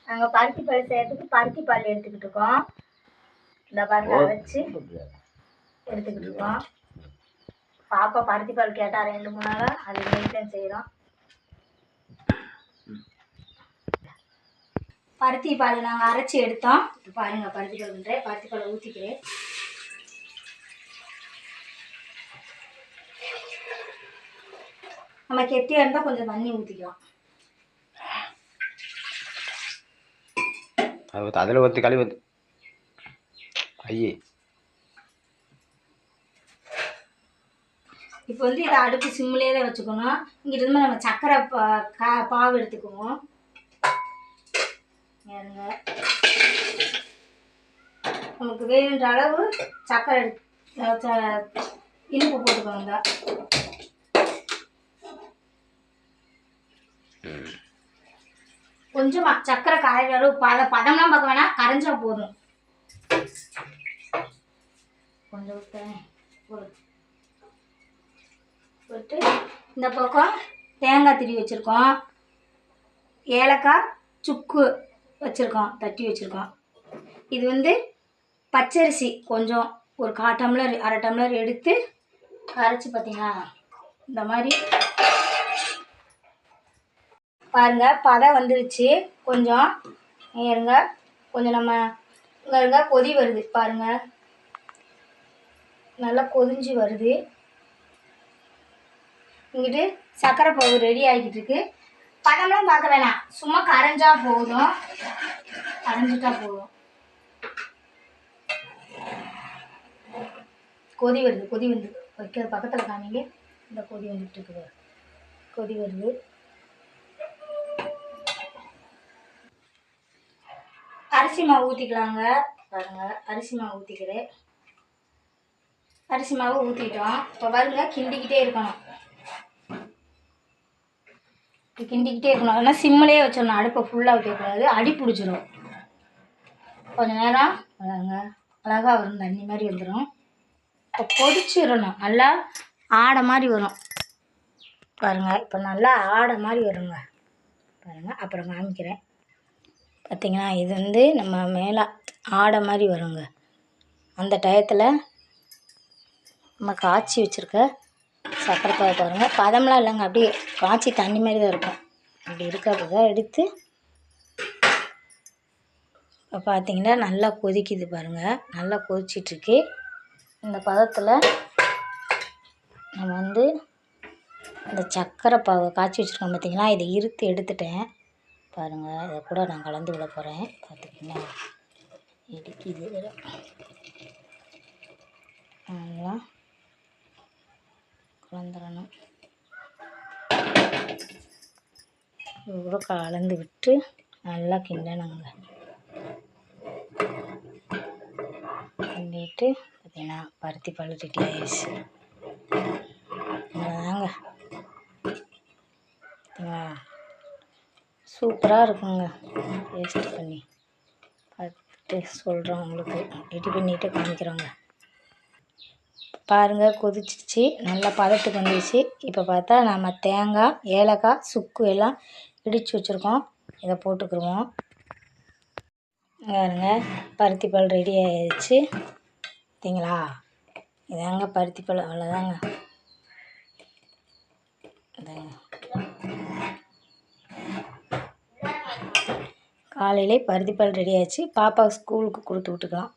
நாங்கள் பருத்தி பால் செய்யறதுக்கு பருத்தி பால் எடுத்துக்கிட்டு இருக்கோம். இந்த பாருங்க அரைச்சி எடுத்துக்கிட்டு இருக்கோம். பாப்பா பருத்தி பால் கேட்டால் 2-3 நாளாக அது மெயின்டைன் செய்கிறோம். பருத்தி பால் நாங்கள் அரைச்சி எடுத்தோம். இப்போ பாருங்கள் பருத்தி பால் பண்ணுறேன். பருத்தி பாலை ஊற்றிக்கிறேன். நம்ம கெட்டியாக இருந்தால் கொஞ்சம் தண்ணி ஊற்றிக்கலாம். அதில் ஊற்றி கழுவி ஐயே. இப்போ வந்து இதை அடுப்பு சிம்மிலே தான் வச்சுக்கணும். இங்கிட்ட இருந்து நம்ம சக்கரை பாவு எடுத்துக்குவோம். நமக்கு வேணுன்ற அளவு சக்கரை இனிப்பு போட்டுக்கோங்க. கொஞ்சமா சக்கரை கரைகிற அளவு பதம்லாம் பார்க்க வேணாம், கரைஞ்சா போதும். கொஞ்சம் விட்டு இந்த பக்கம் தேங்காய் திரி வச்சுருக்கோம். ஏலக்காய் சுக்கு வச்சுருக்கோம், தட்டி வச்சுருக்கோம். இது வந்து பச்சரிசி கொஞ்சம் ஒரு 1/4 டம்ளர் 1/2 டம்ளர் எடுத்து அரைச்சி பார்த்தீங்களா இந்த மாதிரி பாருங்கள் பதம் வந்துருச்சு. கொஞ்சம் இருங்க, கொஞ்சம் நம்ம இங்கே இருங்க கொதி வருது பாருங்கள், நல்லா கொதிஞ்சு வருது. இங்கிட்டு சர்க்கரை பாவு ரெடி ஆகிக்கிட்டு இருக்கு. பதம்லாம் பார்க்க வேணாம், சும்மா கரைஞ்சா போதும், கரைஞ்சிட்டா போதும். கொதி வருது, கொதி வந்து வைக்கிற பக்கத்தில் காமிங்க. இந்த கொதி வந்துட்டு இருக்குது, கொதி வருது. அரிசி மாவு ஊற்றிக்கலாங்க. பாருங்கள் அரிசி மாவு ஊற்றிக்கிறேன். அரிசி மாவு ஊற்றிட்டோம். இப்போ பாருங்க கிண்டிக்கிட்டே இருக்கணும், கிண்டிக்கிட்டே இருக்கணும். ஏன்னா சிம்மிலே வச்சிடணும், அடுப்பை ஃபுல்லாக வைக்கக்கூடாது, அடி பிடிச்சிரும். கொஞ்சம் நேரம் பாருங்க அழகாக வரும், தண்ணி மாதிரி வந்துடும். இப்போ கொதிச்சிடணும், நல்லா ஆடை மாதிரி வரும் பாருங்கள். இப்போ நல்லா ஆடை மாதிரி வருங்க பாருங்கள். அப்புறம் காமிக்கிறேன் பார்த்திங்கன்னா. இது வந்து நம்ம மேலே ஆடை மாதிரி வருங்க. அந்த டயத்தில் நம்ம காய்ச்சி வச்சுருக்க சக்கரை பாவு பாருங்கள். பதம்லாம் இல்லைங்க, அப்படியே காய்ச்சி தண்ணி மாதிரி தான் இருக்கும். அப்படி இருக்கிறத எடுத்து இப்போ பார்த்திங்கன்னா நல்லா கொதிக்குது பாருங்கள், நல்லா கொதிச்சிட்ருக்கு. இந்த பதத்தில் நம்ம வந்து இந்த சக்கரை பாவை காய்ச்சி வச்சுருக்கோம் பார்த்திங்களா, இதை இருத்து எடுத்துட்டேன் பாருங்கள். இதை கூட நான் கலந்து விட போகிறேன். பார்த்திங்கன்னா இடிக்குது, நல்லா கலந்துடணும். இது கூட கலந்து விட்டு நல்லா கிண்டணுங்க. கிண்டிட்டு பார்த்திங்கன்னா பருத்தி பால் ரெடி ஆயிடுச்சு. அவ்வளோதாங்க, பார்த்தீங்களா சூப்பராக இருக்குங்க. டேஸ்ட் பண்ணி பார்த்துட்டு சொல்கிறோம், உங்களுக்கு ரெடி பண்ணிவிட்டு காமிக்கிறோங்க. பாருங்கள் கொதிச்சிச்சு, நல்லா பதத்துக்கு வந்துடுச்சு. இப்போ பார்த்தா நம்ம தேங்காய் ஏலக்காய் சுக்கு எல்லாம் இடித்து வச்சுருக்கோம், இதை போட்டுக்குருவோம். பாருங்க பருத்தி பால் ரெடி ஆகிடுச்சு பார்த்தீங்களா. இதாங்க பருத்தி பால், அவ்வளோதாங்க. காலையிலே பருத்தி பால் ரெடி ஆகிடுச்சு. பாப்பா ஸ்கூலுக்கு கொடுத்து விட்டுக்கலாம்.